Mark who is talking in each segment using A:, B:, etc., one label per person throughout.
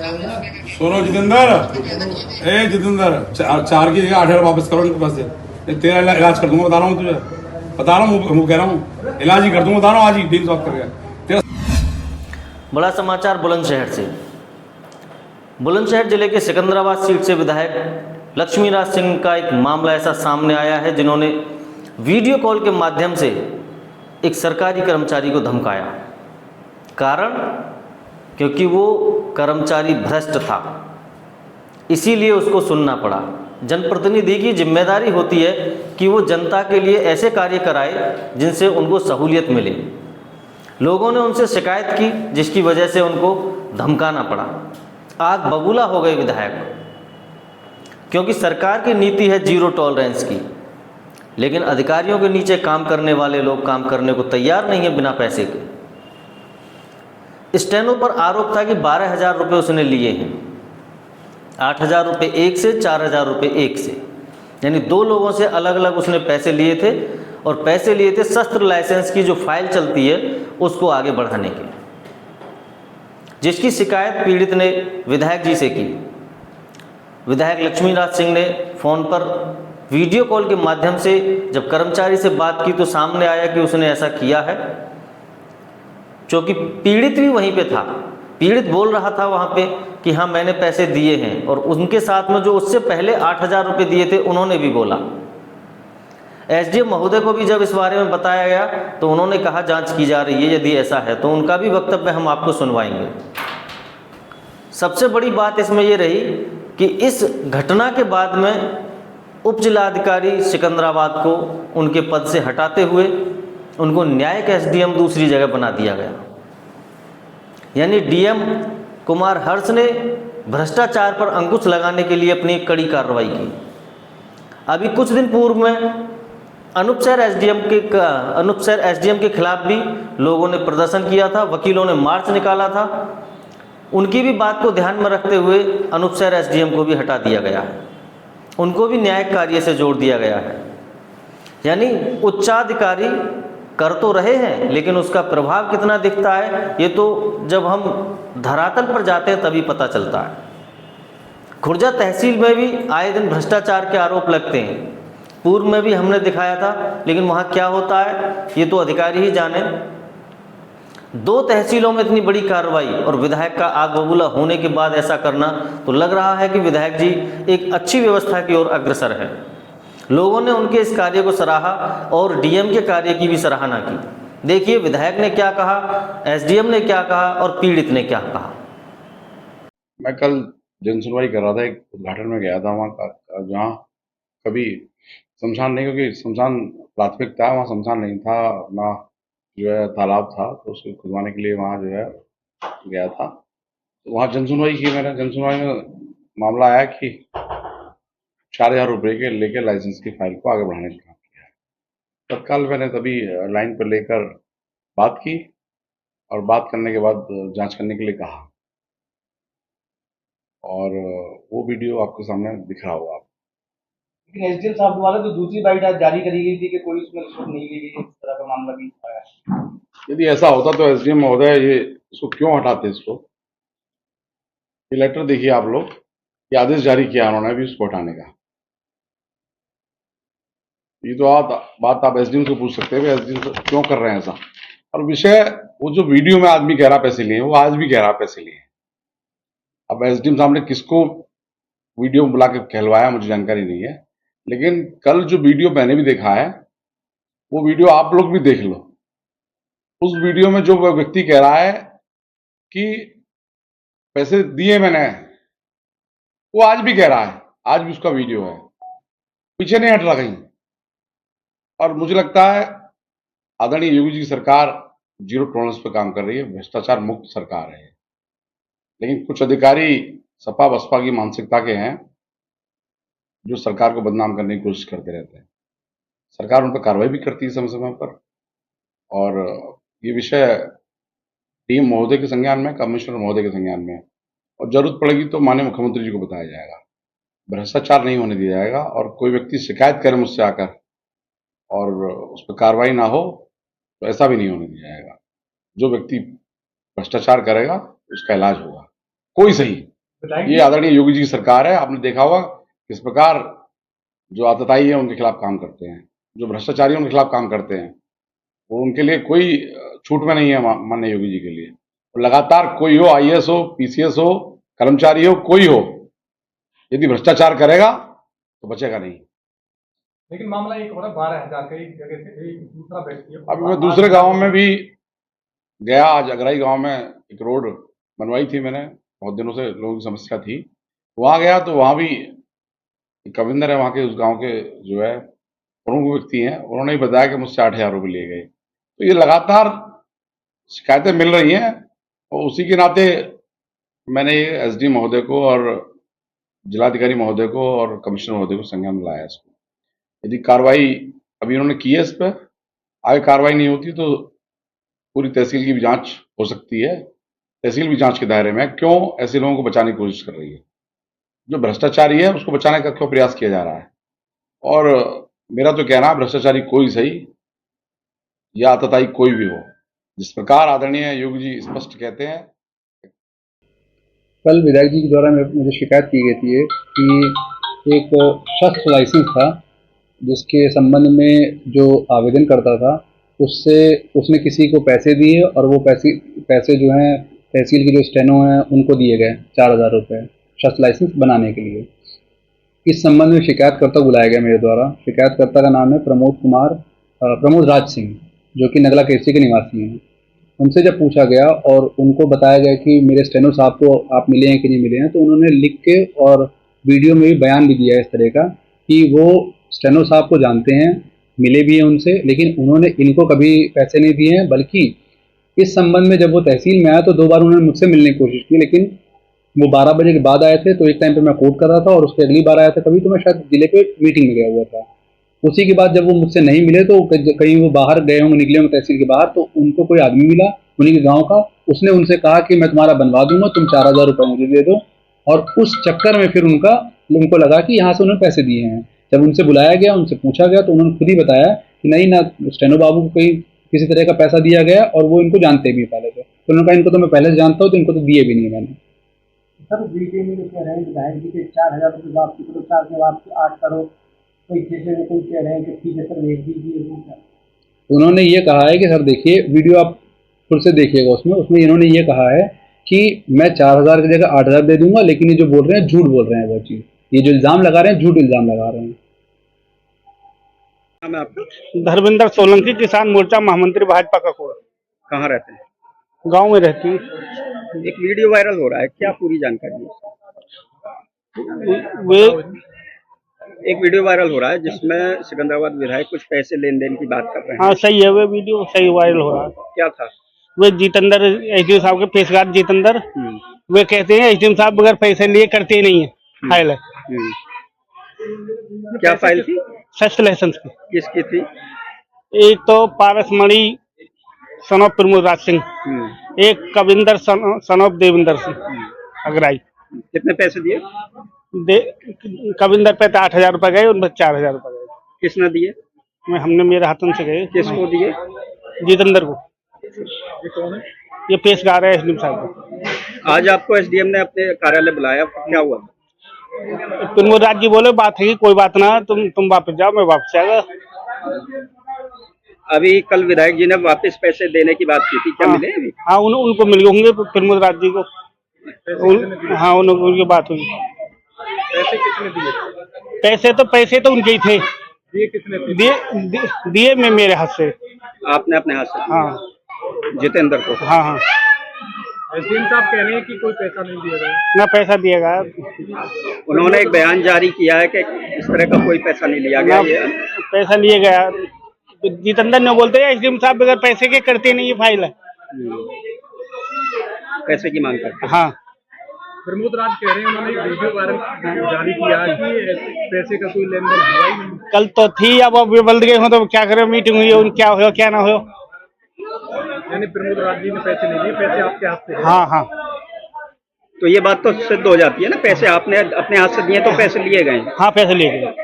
A: सुनो जितेंद्र, ए जितेंद्र, चार की जगह 8,000 वापस करो इनके पास से। तेरा इलाज कर दूंगा, बता रहा हूँ तुझे, बता रहा हूँ, कह रहा हूँ, इलाज ही कर दूंगा, बता रहा हूँ, आज ही डील सॉल्व कर गया।
B: बड़ा समाचार बुलंदशहर से। बुलंदशहर जिले के सिकंदराबाद सीट से विधायक लक्ष्मीराज सिंह का एक मामला ऐसा सामने आया है जिन्होंने वीडियो कॉल के माध्यम से एक सरकारी कर्मचारी को धमकाया। कारण क्योंकि वो कर्मचारी भ्रष्ट था, इसीलिए उसको सुनना पड़ा। जनप्रतिनिधि की जिम्मेदारी होती है कि वो जनता के लिए ऐसे कार्य कराए जिनसे उनको सहूलियत मिले। लोगों ने उनसे शिकायत की जिसकी वजह से उनको धमकाना पड़ा। आग बबूला हो गए विधायक, क्योंकि सरकार की नीति है जीरो टॉलरेंस की, लेकिन अधिकारियों के नीचे काम करने वाले लोग काम करने को तैयार नहीं है बिना पैसे के। स्टेनो पर आरोप था कि 12,000 रुपये उसने लिए हैं, 8,000 रुपये एक से, 4,000 रुपये एक से, यानी दो लोगों से अलग अलग उसने पैसे लिए थे। और पैसे लिए थे शस्त्र लाइसेंस की जो फाइल चलती है उसको आगे बढ़ाने के, जिसकी शिकायत पीड़ित ने विधायक जी से की। विधायक लक्ष्मीराज सिंह ने फ़ोन पर वीडियो कॉल के माध्यम से जब कर्मचारी से बात की तो सामने आया कि उसने ऐसा किया है, क्योंकि पीड़ित भी वहीं पे था। पीड़ित बोल रहा था वहाँ पे कि हाँ मैंने पैसे दिए हैं, और उनके साथ में जो उससे पहले 8,000 रुपये दिए थे उन्होंने भी बोला। एसडीएम महोदय को भी जब इस बारे में बताया गया तो उन्होंने कहा जांच की जा रही है, यदि ऐसा है तो उनका भी वक्तव्य हम आपको सुनवाएंगे। सबसे बड़ी बात इसमें ये रही कि इस घटना के बाद में उप जिलाधिकारी सिकंदराबाद को उनके पद से हटाते हुए उनको न्यायिक एसडीएम दूसरी जगह बना दिया गया। यानी डीएम कुमार हर्ष ने भ्रष्टाचार पर अंकुश लगाने के लिए अपनी कड़ी कार्रवाई की। अभी कुछ दिन पूर्व में अनुपशहर एसडीएम के खिलाफ भी लोगों ने प्रदर्शन किया था, वकीलों ने मार्च निकाला था। उनकी भी बात को ध्यान में रखते हुए अनुपशहर एसडीएम को भी हटा दिया गया है, उनको भी न्यायिक कार्य से जोड़ दिया गया है। यानी उच्चाधिकारी कर तो रहे हैं, लेकिन उसका प्रभाव कितना दिखता है ये तो जब हम धरातल पर जाते हैं तभी पता चलता है। खुर्जा तहसील में भी आए दिन भ्रष्टाचार के आरोप लगते हैं। पूर्व में भी हमने दिखाया था, लेकिन वहाँ क्या होता है ये तो अधिकारी ही जाने। 2 तहसीलों में इतनी बड़ी कार्रवाई और विधायक का आग बबूला होने के बाद ऐसा करना, तो लग रहा है कि विधायक जी एक अच्छी व्यवस्था की ओर अग्रसर है। लोगों ने उनके इस कार्य को सराहा और डीएम के कार्य की भी सराहना की। देखिए विधायक ने क्या कहा, एसडीएम ने क्या कहा और पीड़ित ने क्या कहा।
A: मैं कल जनसुनवाई कर रहा था, एक उद्घाटन में गया था वहाँ, जहाँ कभी शमशान नहीं, क्योंकि शमशान प्राथमिकता है, वहाँ शमशान नहीं था ना, जो है तालाब था, तो उसको खुदवाने के लिए वहाँ जो है गया था। तो वहाँ जनसुनवाई की मैंने। जनसुनवाई में मामला आया कि 4,000 रुपये के लेके लाइसेंस की फाइल को आगे बढ़ाने का काम किया है। तत्काल मैंने तभी लाइन पर लेकर बात की और बात करने के बाद जांच करने के लिए कहा, और वो वीडियो आपके सामने दिख रहा होगा।
C: लेकिन एसडीएम साहब द्वारा तो दूसरी बाइट आज जारी करी गई थी कि कोई उसमें रिश्वत नहीं ली गई, इस तरह का मामला भी आया।
A: यदि ऐसा होता तो एसडीएम महोदय ये इसको क्यों हटाते? इसको ये लेटर देखिए आप लोग, ये आदेश जारी किया उन्होंने भी उसको हटाने का। ये तो बात आप एसडीएम से पूछ सकते हैं, एसडीएम से क्यों कर रहे हैं ऐसा। और विषय वो जो वीडियो में आदमी कह रहा पैसे लिए, वो आज भी कह रहा पैसे लिए। अब एसडीएम साहब ने किसको वीडियो बुला के कहलवाया मुझे जानकारी नहीं है, लेकिन कल जो वीडियो मैंने भी देखा है वो वीडियो आप लोग भी देख लो। उस वीडियो में जो व्यक्ति कह रहा है कि पैसे दिए मैंने, वो आज भी कह रहा है, आज भी उसका वीडियो है, पीछे नहीं हट रहा कहीं। और मुझे लगता है आदरणीय योगी जी की सरकार जीरो टॉलरेंस पे काम कर रही है, भ्रष्टाचार मुक्त सरकार है। लेकिन कुछ अधिकारी सपा बसपा की मानसिकता के हैं जो सरकार को बदनाम करने की कोशिश करते रहते हैं। सरकार उन पर कार्रवाई भी करती है समय समय पर, और ये विषय डीएम महोदय के संज्ञान में, कमिश्नर महोदय के संज्ञान में, और जरूरत पड़ेगी तो माननीय मुख्यमंत्री जी को बताया जाएगा। भ्रष्टाचार नहीं होने दिया जाएगा, और कोई व्यक्ति शिकायत करे मुझसे आकर और उस पर कार्रवाई ना हो तो ऐसा भी नहीं होने दिया जाएगा। जो व्यक्ति भ्रष्टाचार करेगा उसका इलाज होगा, कोई सही। ये आदरणीय योगी जी की सरकार है। आपने देखा होगा किस प्रकार जो आतताई है उनके खिलाफ काम करते हैं, जो भ्रष्टाचारी है उनके खिलाफ काम करते हैं, वो उनके लिए कोई छूट में नहीं है माननीय योगी जी के लिए। और लगातार कोई हो, आईएएस हो, पीसीएस हो, कर्मचारी हो, कोई हो, यदि भ्रष्टाचार करेगा तो बचेगा नहीं।
D: लेकिन मामला एक हो रहा है 12,000 का एक जगह से एक दूसरा व्यक्ति।
A: अभी मैं दूसरे गांव में भी गया। आज अगराई गांव में एक रोड बनवाई थी मैंने, बहुत दिनों से लोगों की समस्या थी। वहां गया तो वहां भी कविंदर है, वहां के उस गांव के जो है प्रमुख व्यक्ति हैं, उन्होंने ही बताया कि मुझसे 8,000 रुपये लिए गए। तो ये लगातार शिकायतें मिल रही हैं और उसी के नाते मैंने एसडी महोदय को और जिलाधिकारी महोदय को और कमिश्नर महोदय को संज्ञान में लाया इसको। यदि कार्रवाई अभी उन्होंने की है इस पर, आगे कार्रवाई नहीं होती तो पूरी तहसील की भी जांच हो सकती है। तहसील भी जांच के दायरे में है। क्यों ऐसे लोगों को बचाने की कोशिश कर रही है? जो भ्रष्टाचारी है उसको बचाने का क्यों प्रयास किया जा रहा है? और मेरा तो कहना है भ्रष्टाचारी कोई सही या आतताई कोई भी हो, जिस प्रकार आदरणीय योगी जी स्पष्ट कहते हैं।
E: कल विधायक जी के द्वारा मुझे शिकायत की गई थी कि एक शस्त्र लाइसेंस था जिसके संबंध में जो आवेदन करता था उसने किसी को पैसे दिए और वो पैसे जो हैं तहसील के जो स्टेनो हैं उनको दिए गए 4,000 रुपये शस्त्र लाइसेंस बनाने के लिए। इस संबंध में शिकायतकर्ता बुलाया गया मेरे द्वारा। शिकायतकर्ता का नाम है प्रमोद राज सिंह, जो कि नगला केसरी के निवासी हैं। उनसे जब पूछा गया और उनको बताया गया कि मेरे स्टेनो साहब को आप मिले हैं कि नहीं मिले हैं, तो उन्होंने लिख के और वीडियो में भी बयान भी दिया है इस तरह का कि वो स्टेनो साहब को जानते हैं, मिले भी हैं उनसे, लेकिन उन्होंने इनको कभी पैसे नहीं दिए हैं। बल्कि इस संबंध में जब वो तहसील में आया तो 2 बार उन्होंने मुझसे मिलने की कोशिश की, लेकिन वो 12 बजे के बाद आए थे। तो एक टाइम पे मैं कोर्ट कर रहा था और उसके अगली बार आया था कभी, तो मैं शायद जिले पे मीटिंग में गया हुआ था। उसी के बाद जब वो मुझसे नहीं मिले तो कहीं वो बाहर गए होंगे, निकले होंगे तहसील के बाहर, तो उनको कोई आदमी मिला उन्हीं के गाँव का। उसने उनसे कहा कि मैं तुम्हारा बनवा दूंगा, तुम 4,000 रुपये मुझे दे दो। और उस चक्कर में फिर उनको लगा कि यहाँ से उन्होंने पैसे दिए हैं। जब उनसे बुलाया गया, उनसे पूछा गया, तो उन्होंने खुद ही बताया कि नहीं ना, स्टेनो बाबू को कहीं किसी तरह का पैसा दिया गया और वो इनको जानते भी पहले से। तो उन्होंने कहा इनको तो मैं पहले से जानता हूँ, तो इनको तो दिए भी नहीं मैंने।
C: सर वीडियो में जो कह रहे हैं विधायक जी के 4,000 रुपये वापसी करो, 4 के वापसी 8 करो, कोई जैसे कोई कह रहे हैं कि ठीक है सर भेज दीजिए।
E: उन्होंने ये कहा है कि सर देखिए वीडियो आप फिर से देखिएगा, उसमें इन्होंने ये कहा है कि मैं 4,000 की जगह 8,000 दे दूंगा, लेकिन ये जो बोल रहे हैं झूठ बोल रहे हैं। वो चीज़, ये जो इल्ज़ाम लगा रहे हैं, झूठ इल्ज़ाम लगा रहे हैं।
F: धर्मेंद्र सोलंकी, किसान मोर्चा महामंत्री भाजपा का कोड।
G: कहाँ रहते हैं?
F: गांव में रहती हूँ।
G: एक वीडियो वायरल हो रहा है, क्या पूरी जानकारी है?
F: वे
G: एक वीडियो वायरल हो रहा है जिसमें सिकंदराबाद विधायक कुछ पैसे लेन देन की बात कर रहे हैं।
F: हाँ सही है, वे वीडियो सही वायरल हो रहा है।
G: क्या था?
F: वे जितेंद्र एसडीएम साहब के पेशगार जितेंद्र, वे कहते हैं एसडीएम साहब बगैर पैसे लिए करते ही नहीं है। फाइल है।
G: क्या फाइल थी?
F: शस्त्र लाइसेंस की।
G: किसकी थी?
F: एक तो पारसमणि सन ऑफ प्रमोद राज सिंह, एक कविंदर सन ऑफ देवेंद्र सिंह अगराई।
G: कितने पैसे दिए?
F: कविंदर पे 8,000 रुपये गए, उन पर 4,000 रुपये गए।
G: किसने दिए?
F: हमने मेरे हाथों से गए।
G: किसको दिए?
F: जितेंद्र को। ये पेशगार है एसडीएम साहब को।
G: आज आपको एसडीएम ने अपने कार्यालय बुलाया, क्या हुआ?
F: प्रमोद राज जी बोले बात है कि कोई बात ना, तुम वापस जाओ, मैं वापस आएगा।
G: अभी कल विधायक जी ने वापस पैसे देने की बात की थी, क्या मिले अभी?
F: हाँ उनको मिल गए होंगे प्रमोद राज जी को। हाँ उनकी बात हुई।
D: पैसे किसने दिए?
F: पैसे तो उनके ही थे।
D: दिए किसने थे?
F: दिए मैं मेरे हाथ से।
G: आपने अपने हाथ से?
F: हाँ
G: जितेंद्र को।
F: हाँ।
D: एसडीएम साहब कह रहे हैं कि कोई पैसा नहीं दिया गया।
F: ना पैसा दिया गया।
G: उन्होंने एक बयान जारी किया है कि इस तरह का कोई पैसा नहीं लिया गया।
F: पैसा लिए गया। जितेंद्र ने बोलते हैं एसडीएम साहब बगैर पैसे के करते नहीं, ये फाइल है।
G: पैसे की मांग करते।
F: हाँ।
D: प्रमोद राज कह रहे हैं उन्होंने वीडियो वायरल जारी किया कि पैसे का कोई लेन देन हुआ ही नहीं।
F: कल तो थी, अब बदल गए हो तो क्या करें, मीटिंग हुई, क्या हो क्या ना हो।
D: यानी प्रमोद राज जी ने पैसे नहीं लिए, पैसे आपके हाथ से?
F: हाँ।
G: तो ये बात तो सिद्ध हो जाती है ना, पैसे आपने अपने हाथ से दिए तो पैसे लिए गए।
F: हाँ पैसे लिए गए।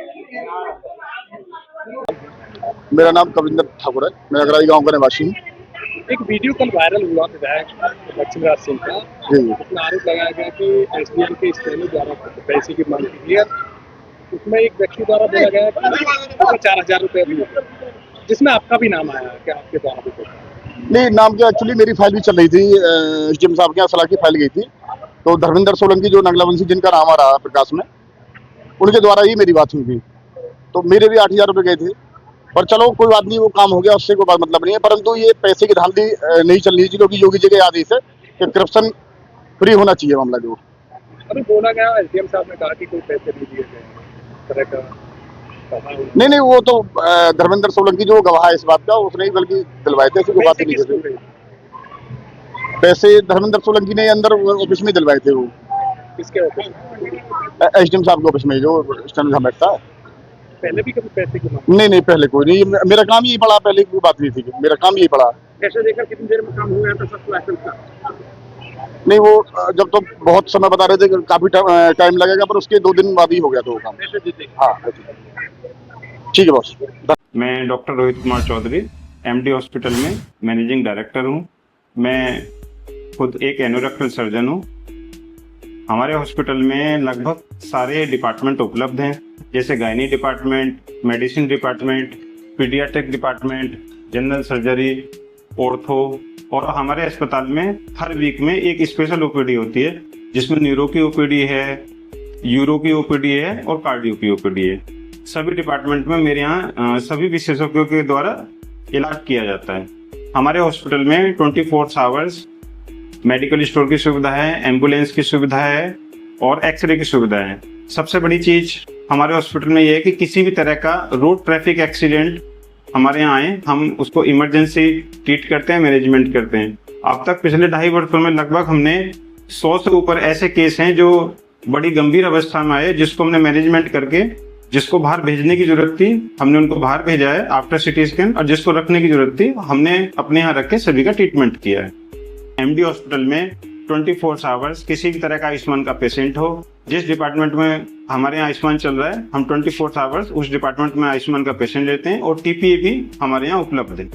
H: मेरा नाम कविंदर ठाकुर है, मैं अगराई गांव का निवासी हूँ।
D: एक वीडियो कल वायरल हुआ विधायक लक्ष्मीराज सिंह का, उसमें आरोप लगाया गया कि एसडीएम के स्टैंड द्वारा पैसे की मांग की गई। उसमें एक व्यक्ति द्वारा बोला गया कि 4,000 रुपये दिए, जिसमें आपका भी नाम आया कि आपके द्वारा भी पैसे।
H: नहीं, नाम क्या, एक्चुअली मेरी फाइल भी चल रही थी, एसडीएम साहब के यहाँ सलाह की फाइल गई थी, तो धर्मेंद्र सोलंकी जो नगलावंशी जिनका नाम आ रहा प्रकाश में, उनके द्वारा ही मेरी बात हुई थी। तो मेरे भी 8,000 रुपये गए थे, पर चलो कोई बात नहीं, वो काम हो गया, उससे कोई बात मतलब नहीं है। परंतु ये पैसे की धांधली नहीं चलनी चाहिए, क्योंकि योगी जी के आदेश है कि करप्शन फ्री होना चाहिए मामला जो।
D: अभी बोला गया एसडीएम साहब ने कहा कि कोई पैसे नहीं दिए गए तरह का।
H: नहीं, वो तो धर्मेंद्र सोलंकी जो गवाह है इस बात का, उसने ही बल्कि दिलवाए थे, ऐसी कोई बात नहीं थी। पैसे धर्मेंद्र सोलंकी ने अंदर ऑफिस में दिलवाए थे। वो
D: किसके ऑफिस?
H: एसडीएम साहब के ऑफिस में, जो स्टैंड में बैठता है।
D: पहले भी कभी पैसे की मांग?
H: नहीं, पहले कोई नहीं, मेरा काम यही पड़ा, पहले कोई बात नहीं थी, मेरा काम यही पड़ा।
D: कैसे देखकर कितनी देर में काम हो गया था सबको लाइसेंस का?
H: नहीं, वो जब तो बहुत समय बता रहे थे कि काफी टाइम लगेगा, पर उसके 2 दिन बाद ही हो गया था वो काम। हाँ, ठीक है बॉस।
I: मैं doctor Rohit Kumar Chaudhary, MD hospital में मैनेजिंग डायरेक्टर हूँ। मैं खुद एक एनोरेक्टल सर्जन हूँ। हमारे हॉस्पिटल में लगभग सारे डिपार्टमेंट उपलब्ध हैं, जैसे gynae department, medicine department, paediatric department, general surgery, ortho, और हमारे अस्पताल में हर वीक में एक स्पेशल ओपीडी होती है, जिसमें न्यूरो की ओपीडी है, यूरो की ओपीडी है और कार्डियो की ओपीडी है। सभी डिपार्टमेंट में मेरे यहाँ सभी विशेषज्ञों के द्वारा इलाज किया जाता है। हमारे हॉस्पिटल में 24 आवर्स मेडिकल स्टोर की सुविधा है, एम्बुलेंस की सुविधा है और एक्सरे की सुविधा है। सबसे बड़ी चीज हमारे हॉस्पिटल में यह है कि किसी भी तरह का रोड ट्रैफिक एक्सीडेंट हमारे यहाँ आए, हम उसको इमरजेंसी ट्रीट करते हैं, मैनेजमेंट करते हैं। अब तक पिछले 2.5 वर्षों में लगभग हमने 100 से ऊपर ऐसे केस हैं जो बड़ी गंभीर अवस्था में आए, जिसको हमने मैनेजमेंट करके, जिसको बाहर भेजने की जरूरत थी हमने उनको बाहर भेजा है आफ्टर सिटी स्कैन, और जिसको रखने की जरूरत थी हमने अपने यहाँ रख के सभी का ट्रीटमेंट किया है। एमडी हॉस्पिटल में 24 आवर्स किसी भी तरह का आयुष्मान का पेशेंट हो, जिस डिपार्टमेंट में हमारे यहाँ आयुष्मान चल रहा है, हम 24 आवर्स उस डिपार्टमेंट में आयुष्मान का पेशेंट लेते हैं, और टीपीए भी हमारे यहाँ उपलब्ध है।